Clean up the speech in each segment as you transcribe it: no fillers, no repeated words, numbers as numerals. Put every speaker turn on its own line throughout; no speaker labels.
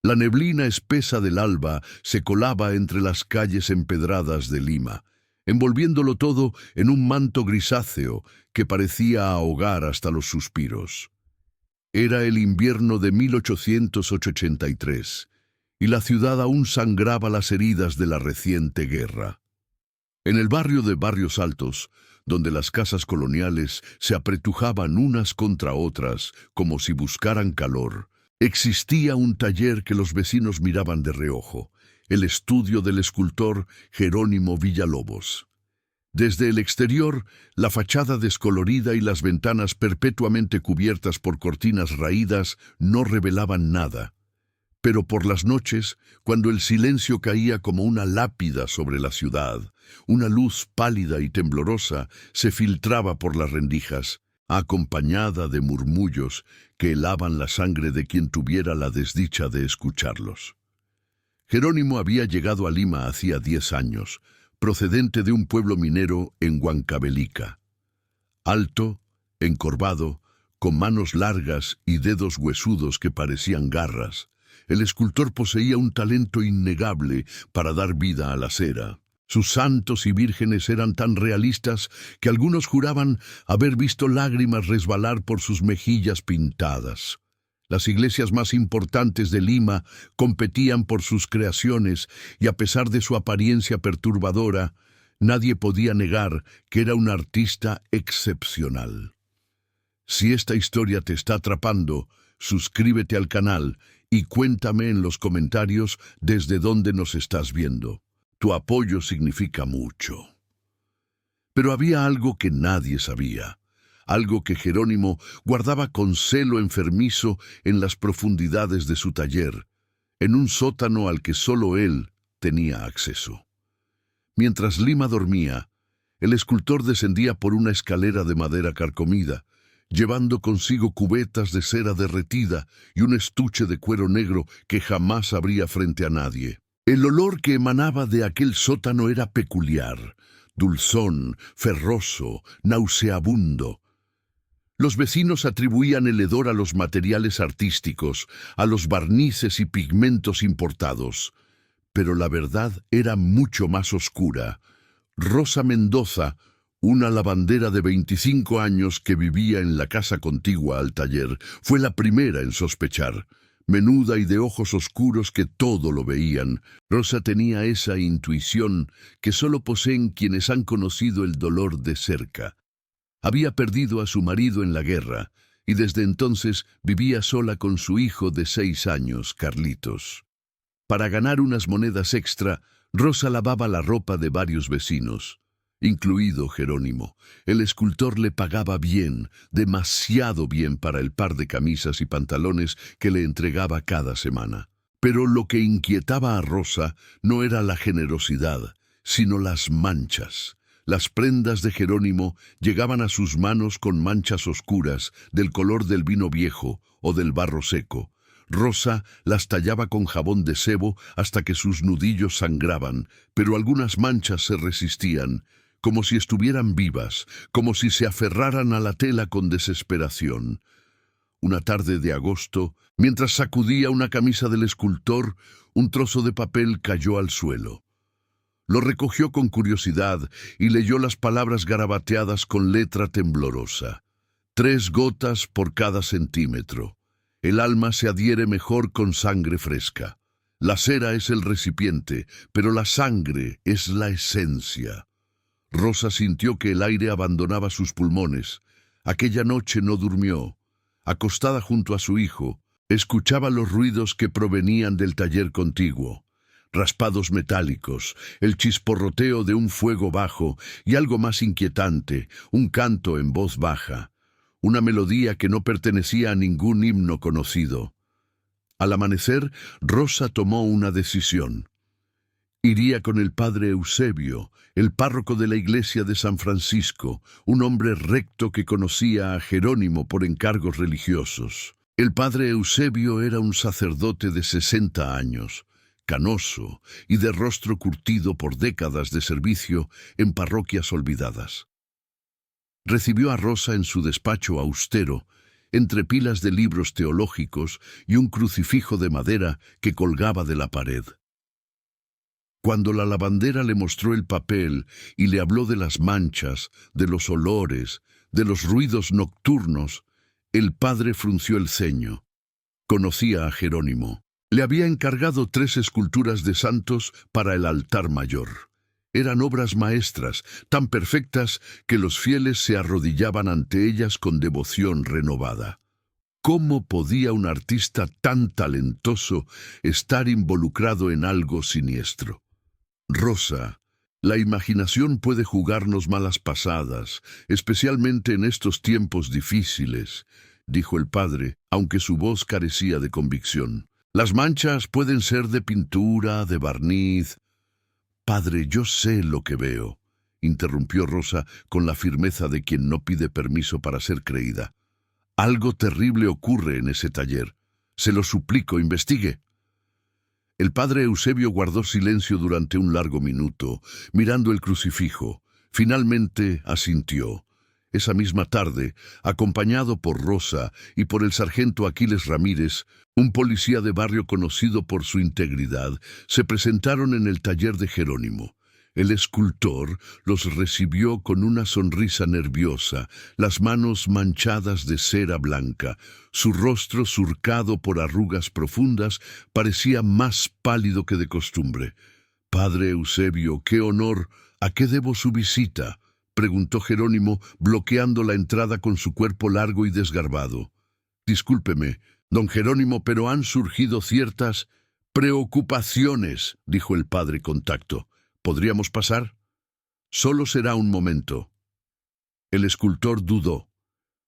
La neblina espesa del alba se colaba entre las calles empedradas de Lima, envolviéndolo todo en un manto grisáceo que parecía ahogar hasta los suspiros. Era el invierno de 1883, y la ciudad aún sangraba las heridas de la reciente guerra. En el barrio de Barrios Altos, donde las casas coloniales se apretujaban unas contra otras como si buscaran calor, existía un taller que los vecinos miraban de reojo, el estudio del escultor Jerónimo Villalobos. Desde el exterior, la fachada descolorida y las ventanas perpetuamente cubiertas por cortinas raídas no revelaban nada. Pero por las noches, cuando el silencio caía como una lápida sobre la ciudad, una luz pálida y temblorosa se filtraba por las rendijas, acompañada de murmullos que helaban la sangre de quien tuviera la desdicha de escucharlos. Jerónimo había llegado a Lima hacía 10 años, procedente de un pueblo minero en Huancavelica. Alto, encorvado, con manos largas y dedos huesudos que parecían garras, el escultor poseía un talento innegable para dar vida a la cera. Sus santos y vírgenes eran tan realistas que algunos juraban haber visto lágrimas resbalar por sus mejillas pintadas. Las iglesias más importantes de Lima competían por sus creaciones y a pesar de su apariencia perturbadora, nadie podía negar que era un artista excepcional. Si esta historia te está atrapando, suscríbete al canal y cuéntame en los comentarios desde dónde nos estás viendo. Tu apoyo significa mucho. Pero había algo que nadie sabía, algo que Jerónimo guardaba con celo enfermizo en las profundidades de su taller, en un sótano al que solo él tenía acceso. Mientras Lima dormía, el escultor descendía por una escalera de madera carcomida, llevando consigo cubetas de cera derretida y un estuche de cuero negro que jamás abría frente a nadie. El olor que emanaba de aquel sótano era peculiar, dulzón, ferroso, nauseabundo. Los vecinos atribuían el hedor a los materiales artísticos, a los barnices y pigmentos importados. Pero la verdad era mucho más oscura. Rosa Mendoza, una lavandera de 25 años que vivía en la casa contigua al taller, fue la primera en sospechar. Menuda y de ojos oscuros que todo lo veían, Rosa tenía esa intuición que solo poseen quienes han conocido el dolor de cerca. Había perdido a su marido en la guerra y desde entonces vivía sola con su hijo de 6 años, Carlitos. Para ganar unas monedas extra, Rosa lavaba la ropa de varios vecinos, incluido Jerónimo. El escultor le pagaba bien, demasiado bien para el par de camisas y pantalones que le entregaba cada semana. Pero lo que inquietaba a Rosa no era la generosidad, sino las manchas. Las prendas de Jerónimo llegaban a sus manos con manchas oscuras del color del vino viejo o del barro seco. Rosa las tallaba con jabón de sebo hasta que sus nudillos sangraban, pero algunas manchas se resistían, como si estuvieran vivas, como si se aferraran a la tela con desesperación. Una tarde de agosto, mientras sacudía una camisa del escultor, un trozo de papel cayó al suelo. Lo recogió con curiosidad y leyó las palabras garabateadas con letra temblorosa. 3 gotas por cada centímetro. El alma se adhiere mejor con sangre fresca. La cera es el recipiente, pero la sangre es la esencia. Rosa sintió que el aire abandonaba sus pulmones. Aquella noche no durmió. Acostada junto a su hijo, escuchaba los ruidos que provenían del taller contiguo. Raspados metálicos, el chisporroteo de un fuego bajo y algo más inquietante, un canto en voz baja. Una melodía que no pertenecía a ningún himno conocido. Al amanecer, Rosa tomó una decisión. Iría con el padre Eusebio, el párroco de la iglesia de San Francisco, un hombre recto que conocía a Jerónimo por encargos religiosos. El padre Eusebio era un sacerdote de 60 años, canoso y de rostro curtido por décadas de servicio en parroquias olvidadas. Recibió a Rosa en su despacho austero entre pilas de libros teológicos y un crucifijo de madera que colgaba de la pared. Cuando la lavandera le mostró el papel y le habló de las manchas, de los olores, de los ruidos nocturnos, el padre frunció el ceño. Conocía a Jerónimo. Le había encargado 3 esculturas de santos para el altar mayor. Eran obras maestras, tan perfectas que los fieles se arrodillaban ante ellas con devoción renovada. ¿Cómo podía un artista tan talentoso estar involucrado en algo siniestro? Rosa, la imaginación puede jugarnos malas pasadas, especialmente en estos tiempos difíciles, dijo el padre, aunque su voz carecía de convicción. Las manchas pueden ser de pintura, de barniz. Padre, yo sé lo que veo, interrumpió Rosa con la firmeza de quien no pide permiso para ser creída. Algo terrible ocurre en ese taller. Se lo suplico, investigue. El padre Eusebio guardó silencio durante un largo minuto, mirando el crucifijo. Finalmente asintió. Esa misma tarde, acompañado por Rosa y por el sargento Aquiles Ramírez, un policía de barrio conocido por su integridad, se presentaron en el taller de Jerónimo. El escultor los recibió con una sonrisa nerviosa, las manos manchadas de cera blanca. Su rostro, surcado por arrugas profundas, parecía más pálido que de costumbre. «Padre Eusebio, qué honor. ¿A qué debo su visita?», preguntó Jerónimo, bloqueando la entrada con su cuerpo largo y desgarbado. «Discúlpeme, don Jerónimo, pero han surgido ciertas preocupaciones», dijo el padre con tacto. «¿Podríamos pasar?» «Solo será un momento». El escultor dudó.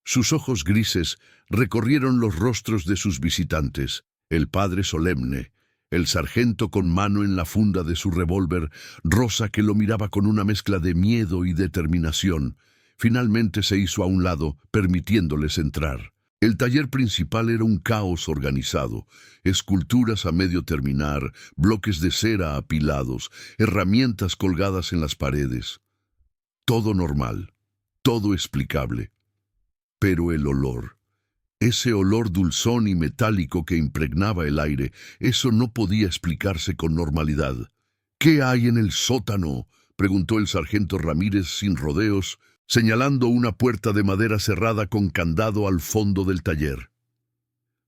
Sus ojos grises recorrieron los rostros de sus visitantes, el padre solemne, el sargento con mano en la funda de su revólver, Rosa que lo miraba con una mezcla de miedo y determinación. Finalmente se hizo a un lado, permitiéndoles entrar. El taller principal era un caos organizado, esculturas a medio terminar, bloques de cera apilados, herramientas colgadas en las paredes. Todo normal, todo explicable. Pero el olor, ese olor dulzón y metálico que impregnaba el aire, eso no podía explicarse con normalidad. «¿Qué hay en el sótano?», preguntó el sargento Ramírez sin rodeos, señalando una puerta de madera cerrada con candado al fondo del taller.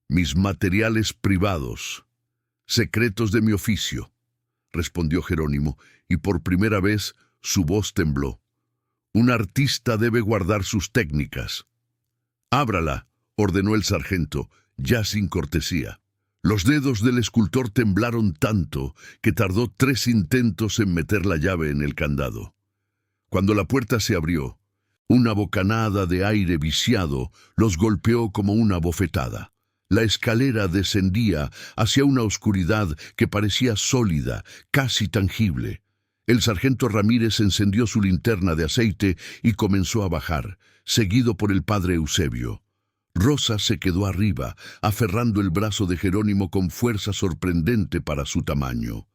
«Mis materiales privados, secretos de mi oficio», respondió Jerónimo, y por primera vez su voz tembló. «Un artista debe guardar sus técnicas». «Ábrala», ordenó el sargento, ya sin cortesía. Los dedos del escultor temblaron tanto que tardó 3 intentos en meter la llave en el candado. Cuando la puerta se abrió, una bocanada de aire viciado los golpeó como una bofetada. La escalera descendía hacia una oscuridad que parecía sólida, casi tangible. El sargento Ramírez encendió su linterna de aceite y comenzó a bajar, seguido por el padre Eusebio. Rosa se quedó arriba, aferrando el brazo de Jerónimo con fuerza sorprendente para su tamaño.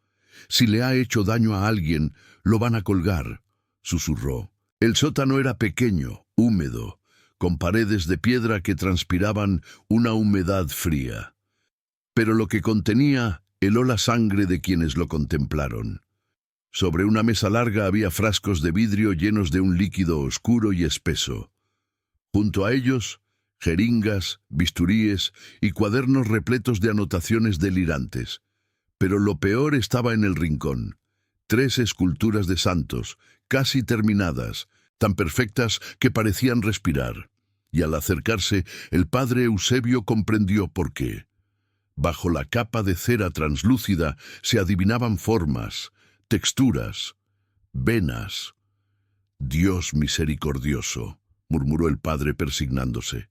«Si le ha hecho daño a alguien, lo van a colgar», susurró. El sótano era pequeño, húmedo, con paredes de piedra que transpiraban una humedad fría. Pero lo que contenía heló la sangre de quienes lo contemplaron. Sobre una mesa larga había frascos de vidrio llenos de un líquido oscuro y espeso. Junto a ellos, jeringas, bisturíes y cuadernos repletos de anotaciones delirantes. Pero lo peor estaba en el rincón. 3 esculturas de santos, casi terminadas, tan perfectas que parecían respirar. Y al acercarse, el padre Eusebio comprendió por qué. Bajo la capa de cera translúcida se adivinaban formas, texturas, venas. «Dios misericordioso», murmuró el padre persignándose.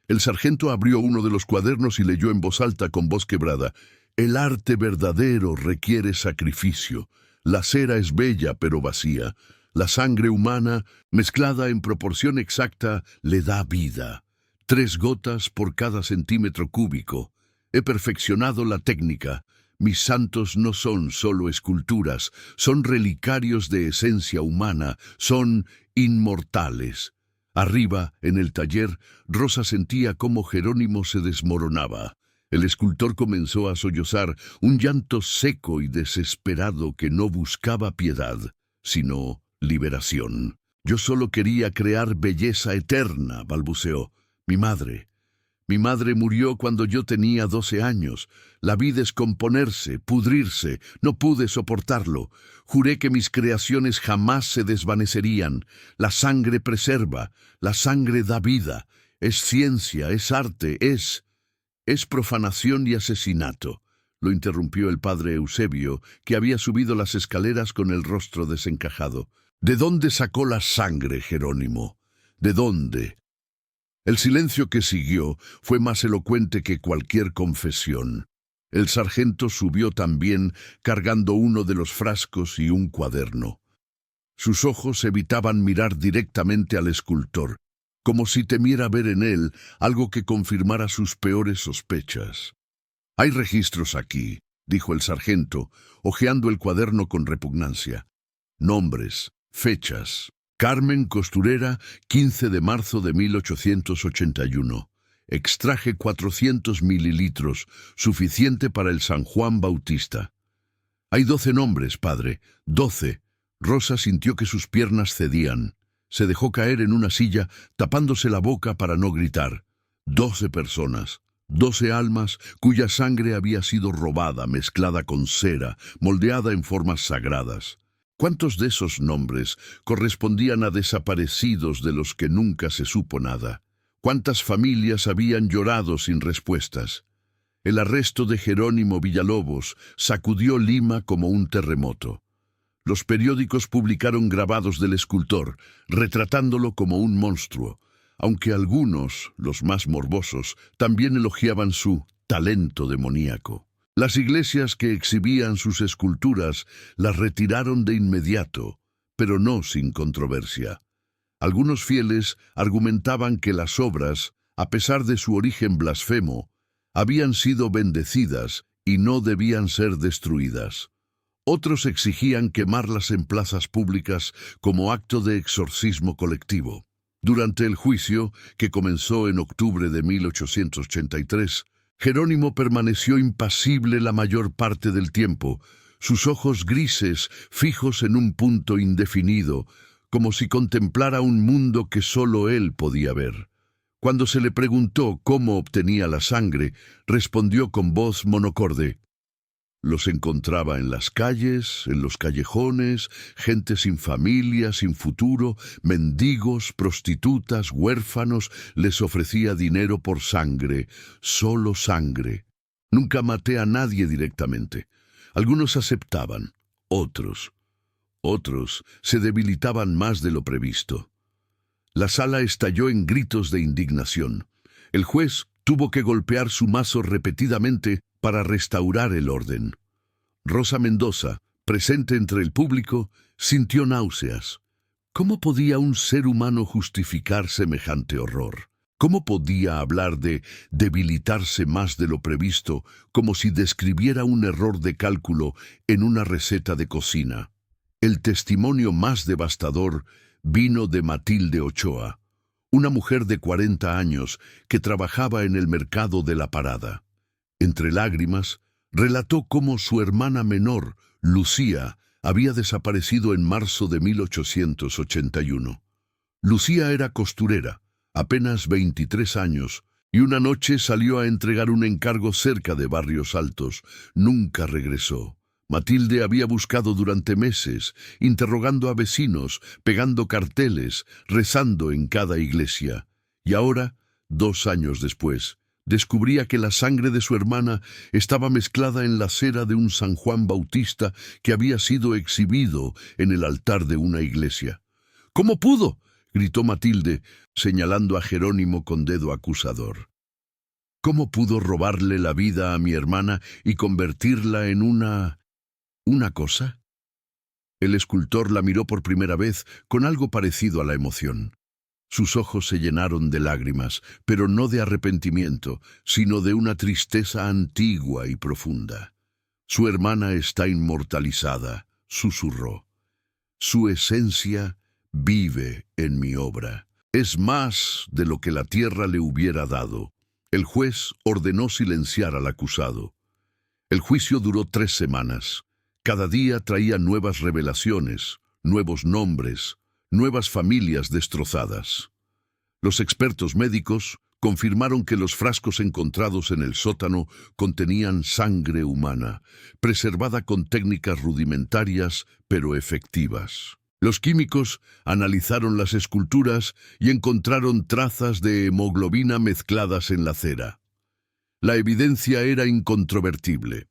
El sargento abrió uno de los cuadernos y leyó en voz alta con voz quebrada: «El arte verdadero requiere sacrificio. La cera es bella pero vacía. La sangre humana, mezclada en proporción exacta, le da vida. 3 gotas por cada centímetro cúbico. He perfeccionado la técnica. Mis santos no son solo esculturas, son relicarios de esencia humana, son inmortales. Arriba, en el taller, Rosa sentía cómo Jerónimo se desmoronaba. El escultor comenzó a sollozar, un llanto seco y desesperado que no buscaba piedad, sino liberación. «Yo solo quería crear belleza eterna», balbuceó. Mi madre murió cuando yo tenía 12 años. La vi descomponerse, pudrirse. No pude soportarlo. Juré que mis creaciones jamás se desvanecerían. La sangre preserva, la sangre da vida. Es ciencia, es arte, es profanación y asesinato. Lo interrumpió el padre Eusebio, que había subido las escaleras con el rostro desencajado. ¿De dónde sacó la sangre, Jerónimo? ¿De dónde? El silencio que siguió fue más elocuente que cualquier confesión. El sargento subió también, cargando uno de los frascos y un cuaderno. Sus ojos evitaban mirar directamente al escultor, como si temiera ver en él algo que confirmara sus peores sospechas. «Hay registros aquí», dijo el sargento, hojeando el cuaderno con repugnancia. «Nombres, fechas. Carmen Costurera, 15 de marzo de 1881. Extraje 400 mililitros, suficiente para el San Juan Bautista». «Hay 12 nombres, padre, 12. Rosa sintió que sus piernas cedían. Se dejó caer en una silla, tapándose la boca para no gritar. 12 personas, 12 almas cuya sangre había sido robada, mezclada con cera, moldeada en formas sagradas. ¿Cuántos de esos nombres correspondían a desaparecidos de los que nunca se supo nada? ¿Cuántas familias habían llorado sin respuestas? El arresto de Jerónimo Villalobos sacudió Lima como un terremoto. Los periódicos publicaron grabados del escultor, retratándolo como un monstruo, aunque algunos, los más morbosos, también elogiaban su talento demoníaco. Las iglesias que exhibían sus esculturas las retiraron de inmediato, pero no sin controversia. Algunos fieles argumentaban que las obras, a pesar de su origen blasfemo, habían sido bendecidas y no debían ser destruidas. Otros exigían quemarlas en plazas públicas como acto de exorcismo colectivo. Durante el juicio, que comenzó en octubre de 1883, Jerónimo permaneció impasible la mayor parte del tiempo, sus ojos grises fijos en un punto indefinido, como si contemplara un mundo que solo él podía ver. Cuando se le preguntó cómo obtenía la sangre, respondió con voz monocorde: «Los encontraba en las calles, en los callejones, gente sin familia, sin futuro, mendigos, prostitutas, huérfanos, les ofrecía dinero por sangre, solo sangre. Nunca maté a nadie directamente. Algunos aceptaban, otros se debilitaban más de lo previsto». La sala estalló en gritos de indignación. El juez tuvo que golpear su mazo repetidamente para restaurar el orden. Rosa Mendoza, presente entre el público, sintió náuseas. ¿Cómo podía un ser humano justificar semejante horror? ¿Cómo podía hablar de debilitarse más de lo previsto, como si describiera un error de cálculo en una receta de cocina? El testimonio más devastador vino de Matilde Ochoa, una mujer de 40 años que trabajaba en el mercado de La Parada. Entre lágrimas, relató cómo su hermana menor, Lucía, había desaparecido en marzo de 1881. Lucía era costurera, apenas 23 años, y una noche salió a entregar un encargo cerca de Barrios Altos. Nunca regresó. Matilde había buscado durante meses, interrogando a vecinos, pegando carteles, rezando en cada iglesia. Y ahora, 2 años después, descubría que la sangre de su hermana estaba mezclada en la cera de un San Juan Bautista que había sido exhibido en el altar de una iglesia. «¿Cómo pudo?», gritó Matilde, señalando a Jerónimo con dedo acusador. «¿Cómo pudo robarle la vida a mi hermana y convertirla en una cosa?» El escultor la miró por primera vez con algo parecido a la emoción. Sus ojos se llenaron de lágrimas, pero no de arrepentimiento, sino de una tristeza antigua y profunda. «Su hermana está inmortalizada», susurró. «Su esencia vive en mi obra». Es más de lo que la tierra le hubiera dado. El juez ordenó silenciar al acusado. El juicio duró 3 semanas. Cada día traía nuevas revelaciones, nuevos nombres, nuevas familias destrozadas. Los expertos médicos confirmaron que los frascos encontrados en el sótano contenían sangre humana, preservada con técnicas rudimentarias pero efectivas. Los químicos analizaron las esculturas y encontraron trazas de hemoglobina mezcladas en la cera. La evidencia era incontrovertible.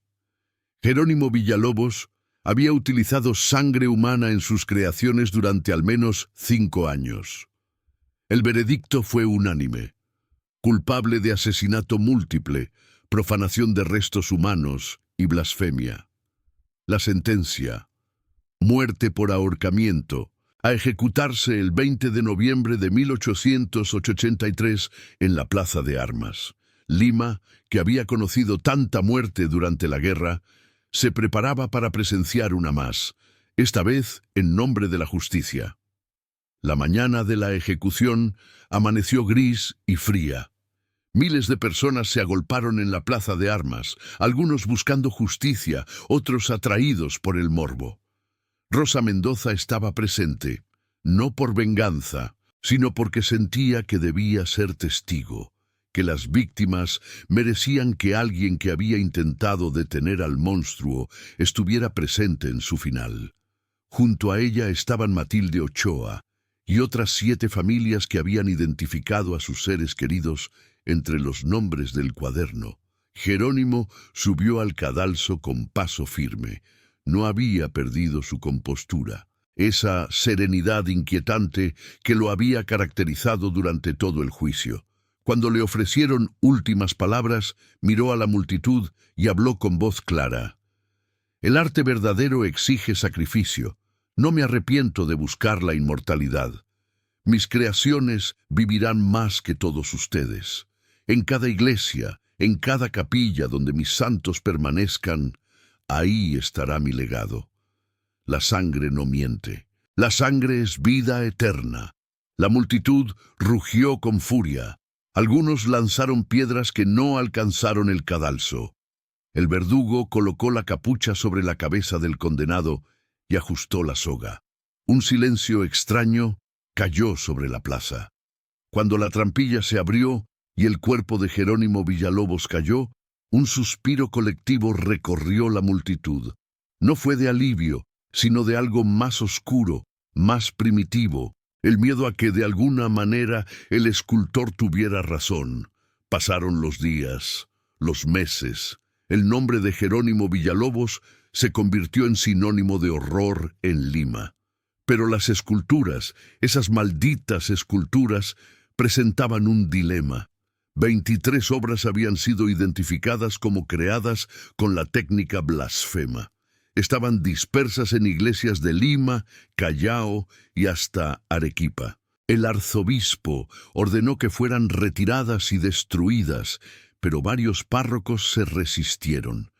Jerónimo Villalobos había utilizado sangre humana en sus creaciones durante al menos 5 años. El veredicto fue unánime. Culpable de asesinato múltiple, profanación de restos humanos y blasfemia. La sentencia: muerte por ahorcamiento, a ejecutarse el 20 de noviembre de 1883 en la Plaza de Armas. Lima, que había conocido tanta muerte durante la guerra, se preparaba para presenciar una más, esta vez en nombre de la justicia. La mañana de la ejecución amaneció gris y fría. Miles de personas se agolparon en la Plaza de Armas, algunos buscando justicia, otros atraídos por el morbo. Rosa Mendoza estaba presente, no por venganza, sino porque sentía que debía ser testigo, que las víctimas merecían que alguien que había intentado detener al monstruo estuviera presente en su final. Junto a ella estaban Matilde Ochoa y otras 7 familias que habían identificado a sus seres queridos entre los nombres del cuaderno. Jerónimo subió al cadalso con paso firme. No había perdido su compostura, esa serenidad inquietante que lo había caracterizado durante todo el juicio. Cuando le ofrecieron últimas palabras, miró a la multitud y habló con voz clara. El arte verdadero exige sacrificio. No me arrepiento de buscar la inmortalidad. Mis creaciones vivirán más que todos ustedes. En cada iglesia, en cada capilla donde mis santos permanezcan, ahí estará mi legado. La sangre no miente. La sangre es vida eterna. La multitud rugió con furia. Algunos lanzaron piedras que no alcanzaron el cadalso. El verdugo colocó la capucha sobre la cabeza del condenado y ajustó la soga. Un silencio extraño cayó sobre la plaza. Cuando la trampilla se abrió y el cuerpo de Jerónimo Villalobos cayó, un suspiro colectivo recorrió la multitud. No fue de alivio, sino de algo más oscuro, más primitivo, el miedo a que de alguna manera el escultor tuviera razón. Pasaron los días, los meses. El nombre de Jerónimo Villalobos se convirtió en sinónimo de horror en Lima. Pero las esculturas, esas malditas esculturas, presentaban un dilema. 23 obras habían sido identificadas como creadas con la técnica blasfema. Estaban dispersas en iglesias de Lima, Callao y hasta Arequipa. El arzobispo ordenó que fueran retiradas y destruidas, pero varios párrocos se resistieron.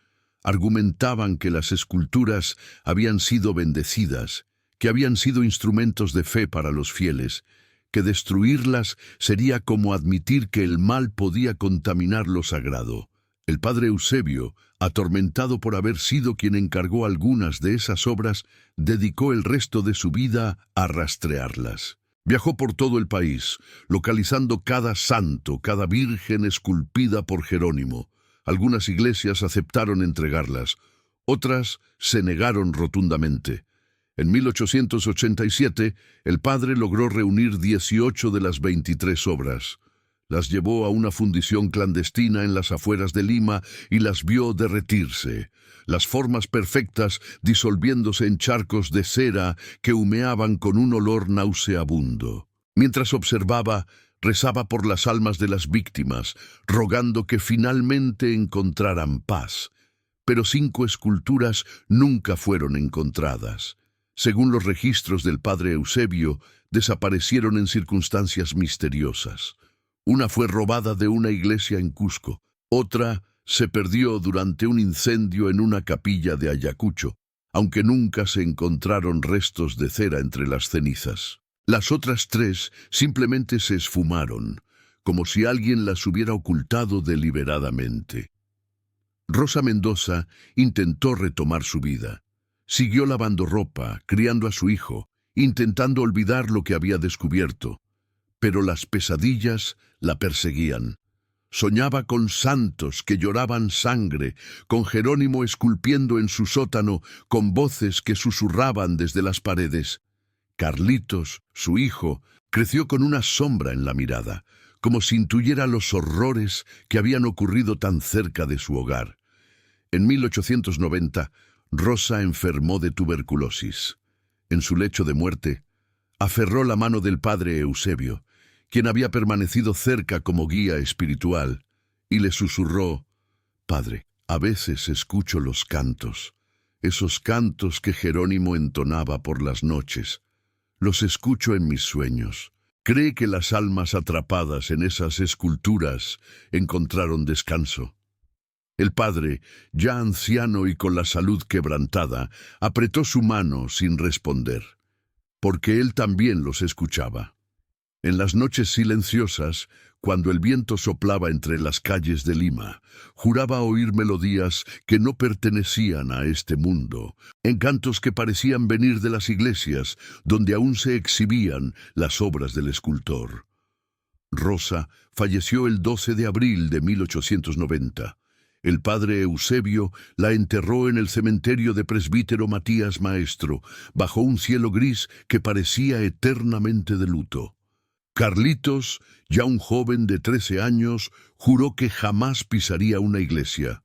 Argumentaban que las esculturas habían sido bendecidas, que habían sido instrumentos de fe para los fieles, que destruirlas sería como admitir que el mal podía contaminar lo sagrado. El padre Eusebio, atormentado por haber sido quien encargó algunas de esas obras, dedicó el resto de su vida a rastrearlas. Viajó por todo el país, localizando cada santo, cada virgen esculpida por Jerónimo. Algunas iglesias aceptaron entregarlas, otras se negaron rotundamente. En 1887, el padre logró reunir 18 de las 23 obras. Las llevó a una fundición clandestina en las afueras de Lima y las vio derretirse, las formas perfectas disolviéndose en charcos de cera que humeaban con un olor nauseabundo. Mientras observaba, rezaba por las almas de las víctimas, rogando que finalmente encontraran paz. Pero 5 esculturas nunca fueron encontradas. Según los registros del padre Eusebio, desaparecieron en circunstancias misteriosas. Una fue robada de una iglesia en Cusco, otra se perdió durante un incendio en una capilla de Ayacucho, aunque nunca se encontraron restos de cera entre las cenizas. Las otras 3 simplemente se esfumaron, como si alguien las hubiera ocultado deliberadamente. Rosa Mendoza intentó retomar su vida. Siguió lavando ropa, criando a su hijo, intentando olvidar lo que había descubierto. Pero las pesadillas la perseguían. Soñaba con santos que lloraban sangre, con Jerónimo esculpiendo en su sótano, con voces que susurraban desde las paredes. Carlitos, su hijo, creció con una sombra en la mirada, como si intuyera los horrores que habían ocurrido tan cerca de su hogar. En 1890, Rosa enfermó de tuberculosis. En su lecho de muerte, aferró la mano del padre Eusebio, quien había permanecido cerca como guía espiritual, y le susurró: «Padre, a veces escucho los cantos, esos cantos que Jerónimo entonaba por las noches. Los escucho en mis sueños. ¿Cree que las almas atrapadas en esas esculturas encontraron descanso?» El padre, ya anciano y con la salud quebrantada, apretó su mano sin responder, porque él también los escuchaba. En las noches silenciosas, cuando el viento soplaba entre las calles de Lima, juraba oír melodías que no pertenecían a este mundo, encantos que parecían venir de las iglesias, donde aún se exhibían las obras del escultor. Rosa falleció el 12 de abril de 1890. El padre Eusebio la enterró en el cementerio de Presbítero Matías Maestro, bajo un cielo gris que parecía eternamente de luto. Carlitos, ya un joven de 13 años, juró que jamás pisaría una iglesia.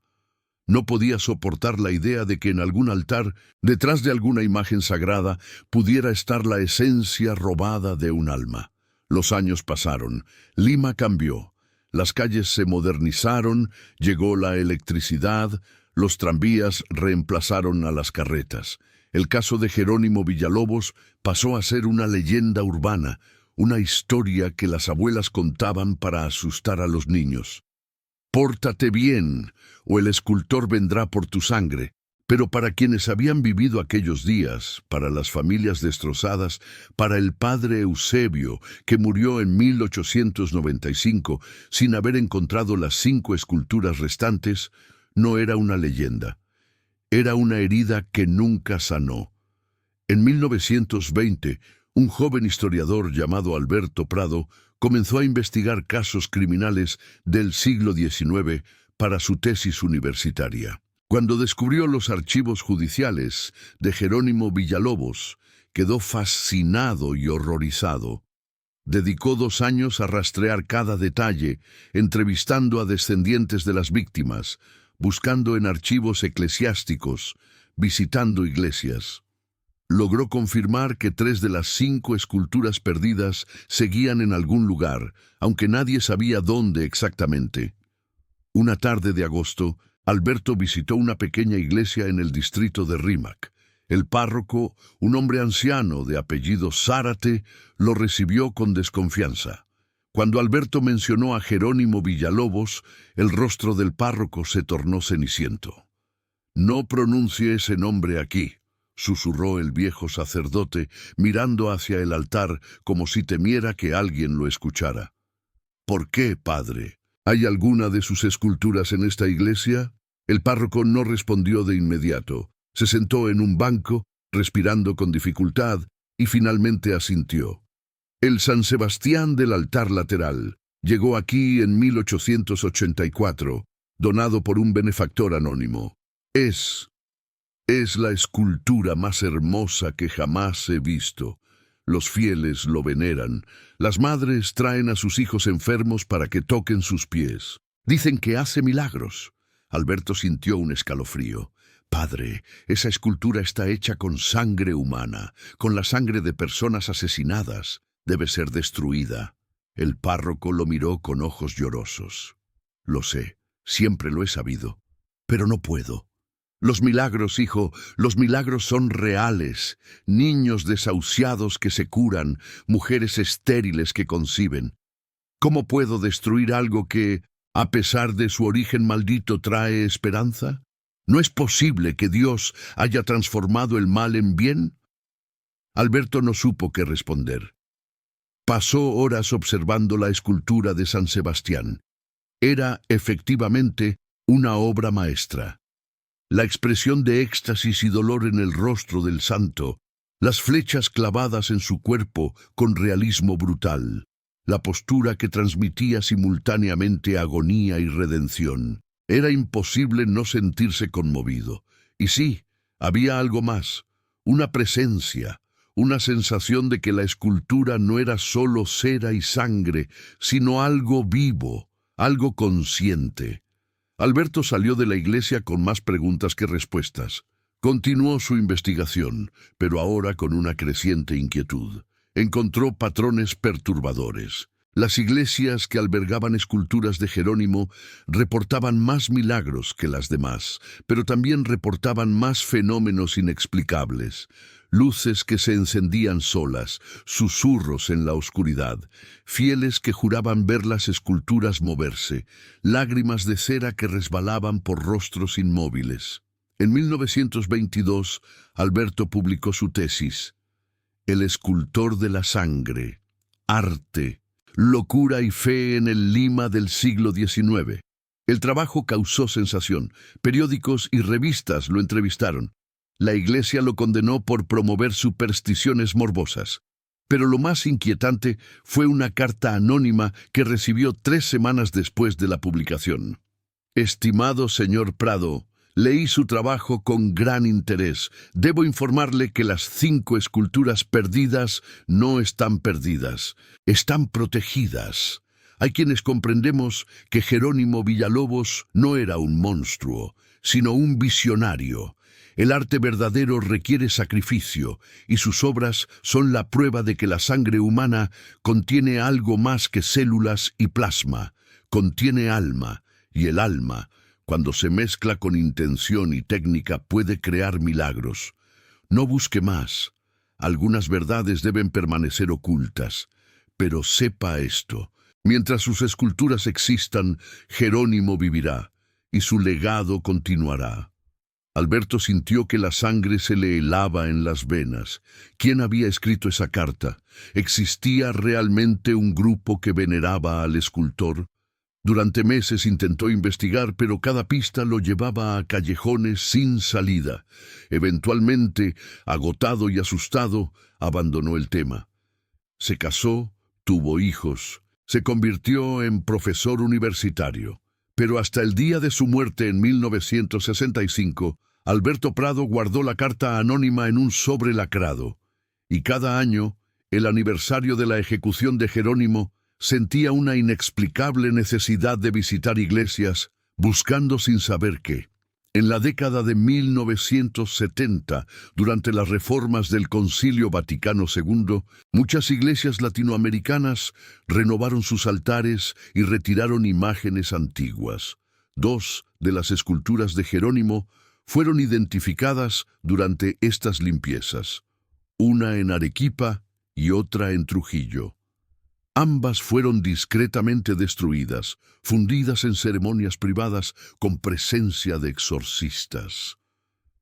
No podía soportar la idea de que en algún altar, detrás de alguna imagen sagrada, pudiera estar la esencia robada de un alma. Los años pasaron, Lima cambió, las calles se modernizaron, llegó la electricidad, los tranvías reemplazaron a las carretas. El caso de Jerónimo Villalobos pasó a ser una leyenda urbana, una historia que las abuelas contaban para asustar a los niños. «Pórtate bien, o el escultor vendrá por tu sangre». Pero para quienes habían vivido aquellos días, para las familias destrozadas, para el padre Eusebio, que murió en 1895 sin haber encontrado las 5 esculturas restantes, no era una leyenda. Era una herida que nunca sanó. En 1920, un joven historiador llamado Alberto Prado comenzó a investigar casos criminales del siglo XIX para su tesis universitaria. Cuando descubrió los archivos judiciales de Jerónimo Villalobos, quedó fascinado y horrorizado. Dedicó 2 años a rastrear cada detalle, entrevistando a descendientes de las víctimas, buscando en archivos eclesiásticos, visitando iglesias. Logró confirmar que 3 de las 5 esculturas perdidas seguían en algún lugar, aunque nadie sabía dónde exactamente. Una tarde de agosto, Alberto visitó una pequeña iglesia en el distrito de Rímac. El párroco, un hombre anciano de apellido Zárate, lo recibió con desconfianza. Cuando Alberto mencionó a Jerónimo Villalobos, el rostro del párroco se tornó ceniciento. «No pronuncie ese nombre aquí», susurró el viejo sacerdote, mirando hacia el altar como si temiera que alguien lo escuchara. «¿Por qué, padre? ¿Hay alguna de sus esculturas en esta iglesia?» El párroco no respondió de inmediato. Se sentó en un banco, respirando con dificultad, y finalmente asintió. «El San Sebastián del altar lateral llegó aquí en 1884, donado por un benefactor anónimo. Es la escultura más hermosa que jamás he visto. Los fieles lo veneran. Las madres traen a sus hijos enfermos para que toquen sus pies. Dicen que hace milagros». Alberto sintió un escalofrío. «Padre, esa escultura está hecha con sangre humana, con la sangre de personas asesinadas. Debe ser destruida». El párroco lo miró con ojos llorosos. «Lo sé, siempre lo he sabido, pero no puedo. Los milagros, hijo, los milagros son reales. Niños desahuciados que se curan, mujeres estériles que conciben. ¿Cómo puedo destruir algo que, a pesar de su origen maldito, trae esperanza? ¿No es posible que Dios haya transformado el mal en bien?» Alberto no supo qué responder. Pasó horas observando la escultura de San Sebastián. Era, efectivamente, una obra maestra. La expresión de éxtasis y dolor en el rostro del santo, las flechas clavadas en su cuerpo con realismo brutal, la postura que transmitía simultáneamente agonía y redención. Era imposible no sentirse conmovido. Y sí, había algo más, una presencia, una sensación de que la escultura no era solo cera y sangre, sino algo vivo, algo consciente. Alberto salió de la iglesia con más preguntas que respuestas. Continuó su investigación, pero ahora con una creciente inquietud. Encontró patrones perturbadores. Las iglesias que albergaban esculturas de Jerónimo reportaban más milagros que las demás, pero también reportaban más fenómenos inexplicables. Luces que se encendían solas, susurros en la oscuridad, fieles que juraban ver las esculturas moverse, lágrimas de cera que resbalaban por rostros inmóviles. En 1922, Alberto publicó su tesis, El escultor de la sangre, arte, locura y fe en el Lima del siglo XIX. El trabajo causó sensación. Periódicos y revistas lo entrevistaron. La Iglesia lo condenó por promover supersticiones morbosas. Pero lo más inquietante fue una carta anónima que recibió 3 semanas después de la publicación. Estimado señor Prado, leí su trabajo con gran interés. Debo informarle que las 5 esculturas perdidas no están perdidas, están protegidas. Hay quienes comprendemos que Jerónimo Villalobos no era un monstruo, sino un visionario. El arte verdadero requiere sacrificio, y sus obras son la prueba de que la sangre humana contiene algo más que células y plasma, contiene alma, y el alma, cuando se mezcla con intención y técnica, puede crear milagros. No busque más. Algunas verdades deben permanecer ocultas. Pero sepa esto. Mientras sus esculturas existan, Jerónimo vivirá, y su legado continuará. Alberto sintió que la sangre se le helaba en las venas. ¿Quién había escrito esa carta? ¿Existía realmente un grupo que veneraba al escultor? Durante meses intentó investigar, pero cada pista lo llevaba a callejones sin salida. Eventualmente, agotado y asustado, abandonó el tema. Se casó, tuvo hijos, se convirtió en profesor universitario. Pero hasta el día de su muerte en 1965, Alberto Prado guardó la carta anónima en un sobre lacrado. Y cada año, el aniversario de la ejecución de Jerónimo, sentía una inexplicable necesidad de visitar iglesias, buscando sin saber qué. En la década de 1970, durante las reformas del Concilio Vaticano II, muchas iglesias latinoamericanas renovaron sus altares y retiraron imágenes antiguas. 2 de las esculturas de Jerónimo fueron identificadas durante estas limpiezas, una en Arequipa y otra en Trujillo. Ambas fueron discretamente destruidas, fundidas en ceremonias privadas con presencia de exorcistas.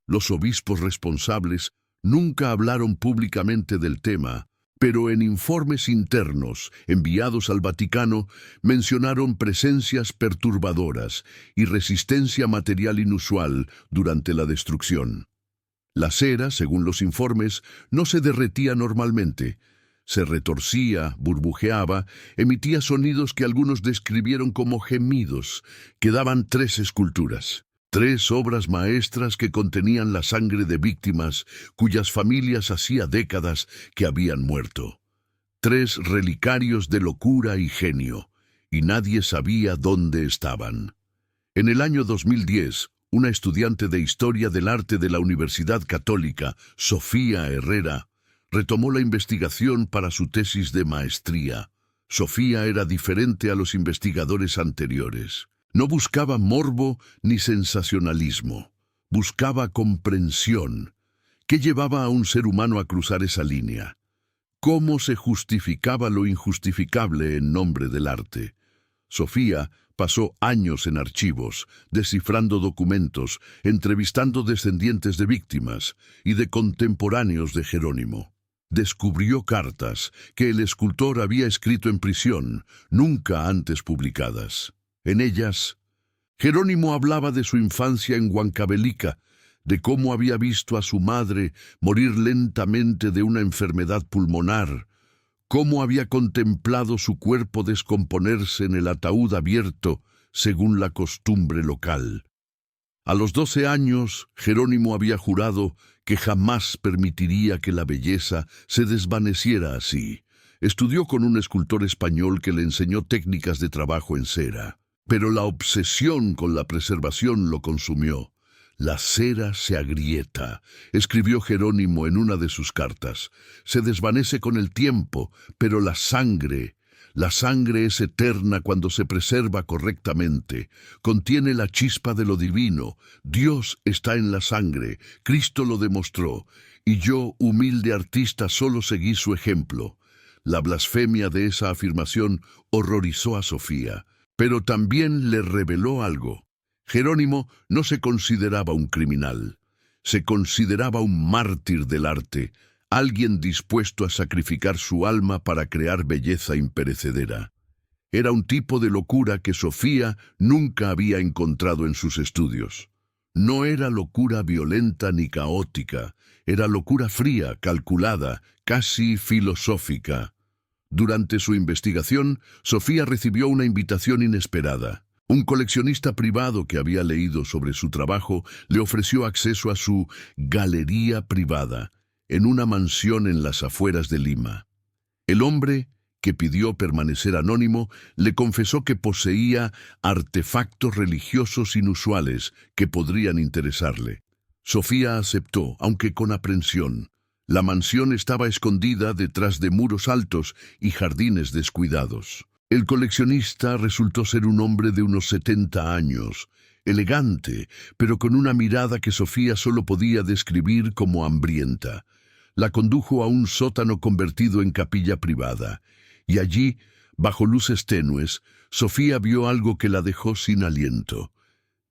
Los obispos responsables nunca hablaron públicamente del tema, pero en informes internos enviados al Vaticano mencionaron presencias perturbadoras y resistencia material inusual durante la destrucción. La cera, según los informes, no se derretía normalmente. Se retorcía, burbujeaba, emitía sonidos que algunos describieron como gemidos. Quedaban 3 esculturas, 3 obras maestras que contenían la sangre de víctimas cuyas familias hacía décadas que habían muerto. 3 relicarios de locura y genio, y nadie sabía dónde estaban. En el año 2010, una estudiante de Historia del Arte de la Universidad Católica, Sofía Herrera, retomó la investigación para su tesis de maestría. Sofía era diferente a los investigadores anteriores. No buscaba morbo ni sensacionalismo. Buscaba comprensión. ¿Qué llevaba a un ser humano a cruzar esa línea? ¿Cómo se justificaba lo injustificable en nombre del arte? Sofía pasó años en archivos, descifrando documentos, entrevistando descendientes de víctimas y de contemporáneos de Jerónimo. descubrió cartas que el escultor había escrito en prisión, nunca antes publicadas. En ellas, Jerónimo hablaba de su infancia en Huancavelica, de cómo había visto a su madre morir lentamente de una enfermedad pulmonar, cómo había contemplado su cuerpo descomponerse en el ataúd abierto, según la costumbre local. A los 12 años, Jerónimo había jurado que jamás permitiría que la belleza se desvaneciera así. Estudió con un escultor español que le enseñó técnicas de trabajo en cera, pero la obsesión con la preservación lo consumió. La cera se agrieta, escribió Jerónimo en una de sus cartas. Se desvanece con el tiempo, pero la sangre es eterna cuando se preserva correctamente. Contiene la chispa de lo divino. Dios está en la sangre. Cristo lo demostró. Y yo, humilde artista, solo seguí su ejemplo. La blasfemia de esa afirmación horrorizó a Sofía, pero también le reveló algo. Jerónimo no se consideraba un criminal, se consideraba un mártir del arte, alguien dispuesto a sacrificar su alma para crear belleza imperecedera. Era un tipo de locura que Sofía nunca había encontrado en sus estudios. No era locura violenta ni caótica, era locura fría, calculada, casi filosófica. Durante su investigación, Sofía recibió una invitación inesperada. Un coleccionista privado que había leído sobre su trabajo le ofreció acceso a su galería privada en una mansión en las afueras de Lima. El hombre, que pidió permanecer anónimo, le confesó que poseía artefactos religiosos inusuales que podrían interesarle. Sofía aceptó, aunque con aprensión. La mansión estaba escondida detrás de muros altos y jardines descuidados. El coleccionista resultó ser un hombre de unos 70 años, elegante, pero con una mirada que Sofía solo podía describir como hambrienta. La condujo a un sótano convertido en capilla privada, y allí, bajo luces tenues, Sofía vio algo que la dejó sin aliento.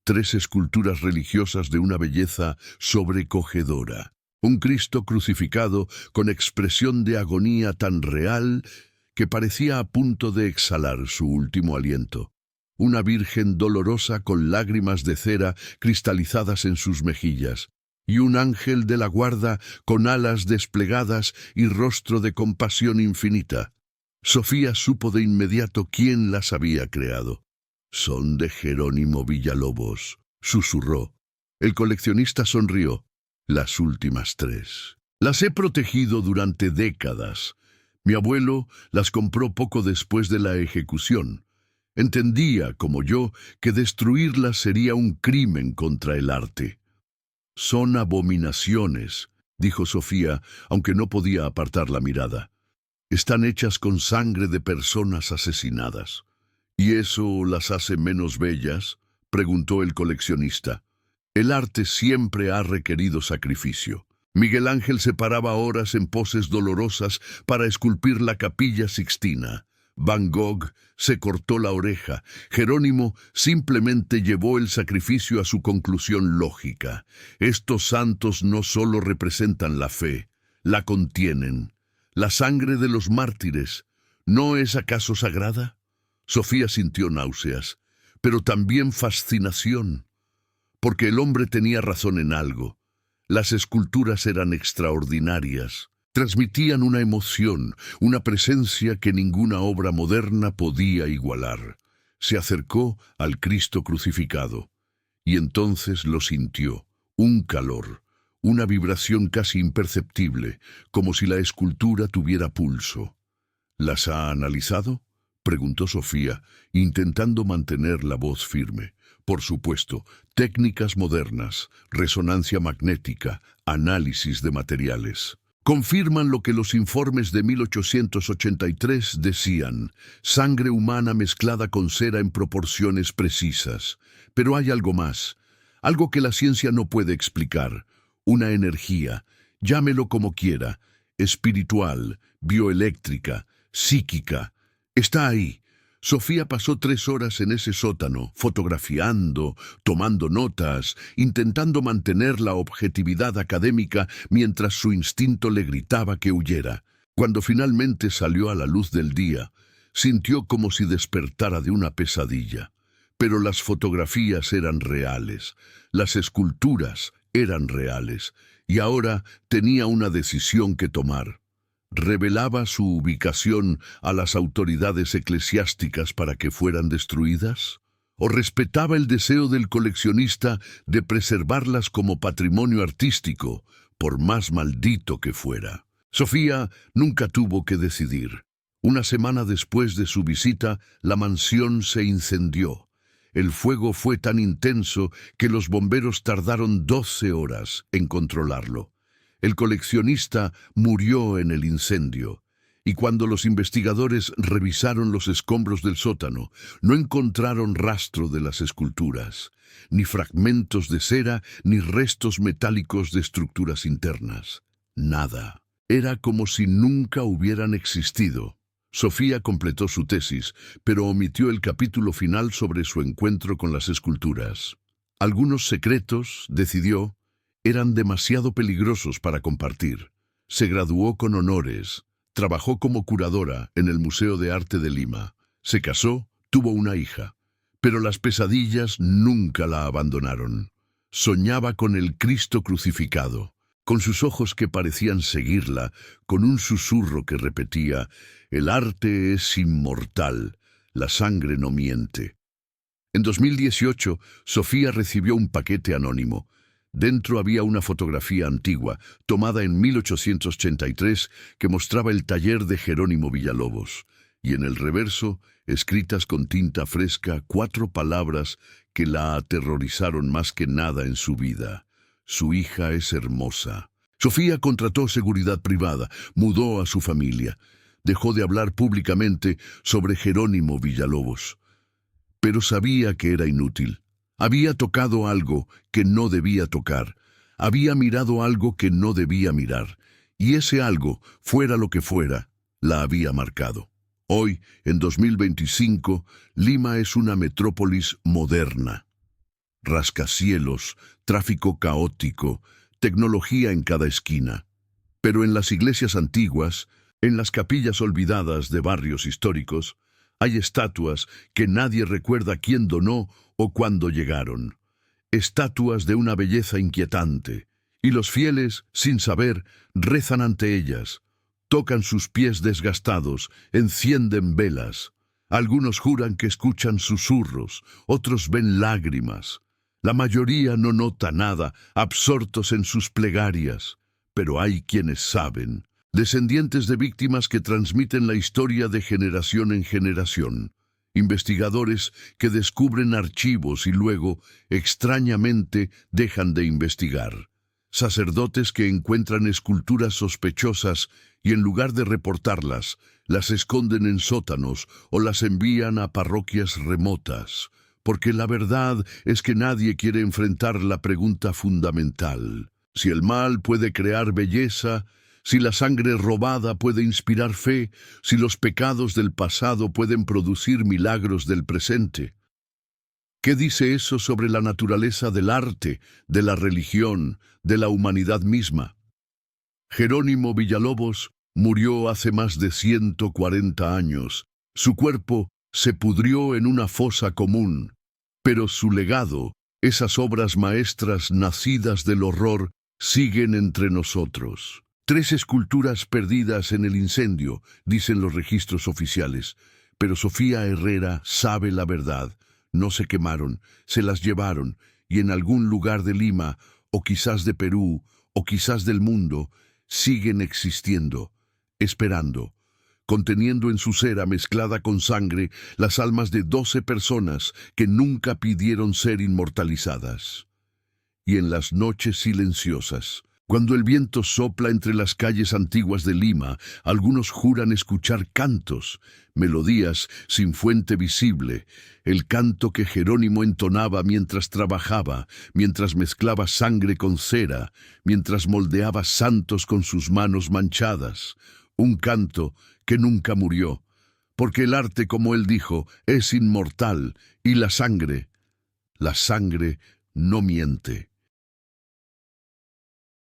3 esculturas religiosas de una belleza sobrecogedora. Un Cristo crucificado con expresión de agonía tan real que parecía a punto de exhalar su último aliento. Una virgen dolorosa con lágrimas de cera cristalizadas en sus mejillas, y un ángel de la guarda con alas desplegadas y rostro de compasión infinita. Sofía supo de inmediato quién las había creado. «Son de Jerónimo Villalobos», susurró. El coleccionista sonrió. «Las últimas 3. Las he protegido durante décadas. Mi abuelo las compró poco después de la ejecución. Entendía, como yo, que destruirlas sería un crimen contra el arte». «Son abominaciones», dijo Sofía, aunque no podía apartar la mirada. «Están hechas con sangre de personas asesinadas». «¿Y eso las hace menos bellas?», preguntó el coleccionista. «El arte siempre ha requerido sacrificio. Miguel Ángel se paraba horas en poses dolorosas para esculpir la Capilla Sixtina. Van Gogh se cortó la oreja. Jerónimo simplemente llevó el sacrificio a su conclusión lógica. Estos santos no solo representan la fe, la contienen. La sangre de los mártires, ¿no es acaso sagrada?». Sofía sintió náuseas, pero también fascinación, porque el hombre tenía razón en algo. Las esculturas eran extraordinarias, transmitían una emoción, una presencia que ninguna obra moderna podía igualar. Se acercó al Cristo crucificado, y entonces lo sintió, un calor, una vibración casi imperceptible, como si la escultura tuviera pulso. «¿Las ha analizado?», preguntó Sofía, intentando mantener la voz firme. «Por supuesto, técnicas modernas, resonancia magnética, análisis de materiales. Confirman lo que los informes de 1883 decían: sangre humana mezclada con cera en proporciones precisas. Pero hay algo más, algo que la ciencia no puede explicar, una energía, llámelo como quiera, espiritual, bioeléctrica, psíquica. Está ahí. Sofía pasó 3 horas en ese sótano, fotografiando, tomando notas, intentando mantener la objetividad académica mientras su instinto le gritaba que huyera. Cuando finalmente salió a la luz del día, sintió como si despertara de una pesadilla. Pero las fotografías eran reales, las esculturas eran reales, y ahora tenía una decisión que tomar. ¿Revelaba su ubicación a las autoridades eclesiásticas para que fueran destruidas? ¿O respetaba el deseo del coleccionista de preservarlas como patrimonio artístico, por más maldito que fuera? Sofía nunca tuvo que decidir. Una semana después de su visita, la mansión se incendió. El fuego fue tan intenso que los bomberos tardaron 12 horas en controlarlo. El coleccionista murió en el incendio, y cuando los investigadores revisaron los escombros del sótano, no encontraron rastro de las esculturas, ni fragmentos de cera, ni restos metálicos de estructuras internas. Nada. Era como si nunca hubieran existido. Sofía completó su tesis, pero omitió el capítulo final sobre su encuentro con las esculturas. Algunos secretos, decidió, eran demasiado peligrosos para compartir. Se graduó con honores, trabajó como curadora en el Museo de Arte de Lima, se casó, tuvo una hija, pero las pesadillas nunca la abandonaron. Soñaba con el Cristo crucificado, con sus ojos que parecían seguirla, con un susurro que repetía: «El arte es inmortal, la sangre no miente». En 2018, Sofía recibió un paquete anónimo. Dentro había una fotografía antigua, tomada en 1883, que mostraba el taller de Jerónimo Villalobos, y en el reverso, escritas con tinta fresca, 4 palabras que la aterrorizaron más que nada en su vida: «Su hija es hermosa». Sofía contrató seguridad privada, mudó a su familia, dejó de hablar públicamente sobre Jerónimo Villalobos. Pero sabía que era inútil. Había tocado algo que no debía tocar, había mirado algo que no debía mirar, y ese algo, fuera lo que fuera, la había marcado. Hoy, en 2025, Lima es una metrópolis moderna. Rascacielos, tráfico caótico, tecnología en cada esquina. Pero en las iglesias antiguas, en las capillas olvidadas de barrios históricos, hay estatuas que nadie recuerda quién donó o cuándo llegaron. Estatuas de una belleza inquietante, y los fieles, sin saber, rezan ante ellas, tocan sus pies desgastados, encienden velas. Algunos juran que escuchan susurros, otros ven lágrimas. La mayoría no nota nada, absortos en sus plegarias, pero hay quienes saben, descendientes de víctimas que transmiten la historia de generación en generación, investigadores que descubren archivos y luego, extrañamente, dejan de investigar, sacerdotes que encuentran esculturas sospechosas y en lugar de reportarlas, las esconden en sótanos o las envían a parroquias remotas, porque la verdad es que nadie quiere enfrentar la pregunta fundamental: si el mal puede crear belleza, si la sangre robada puede inspirar fe, si los pecados del pasado pueden producir milagros del presente. ¿Qué dice eso sobre la naturaleza del arte, de la religión, de la humanidad misma? Jerónimo Villalobos murió hace más de 140 años. Su cuerpo se pudrió en una fosa común, pero su legado, esas obras maestras nacidas del horror, siguen entre nosotros. 3 esculturas perdidas en el incendio, dicen los registros oficiales, pero Sofía Herrera sabe la verdad. No se quemaron, se las llevaron, y en algún lugar de Lima, o quizás de Perú, o quizás del mundo, siguen existiendo, esperando, conteniendo en su cera mezclada con sangre las almas de 12 personas que nunca pidieron ser inmortalizadas. Y en las noches silenciosas, cuando el viento sopla entre las calles antiguas de Lima, algunos juran escuchar cantos, melodías sin fuente visible, el canto que Jerónimo entonaba mientras trabajaba, mientras mezclaba sangre con cera, mientras moldeaba santos con sus manos manchadas, un canto que nunca murió, porque el arte, como él dijo, es inmortal, y la sangre no miente.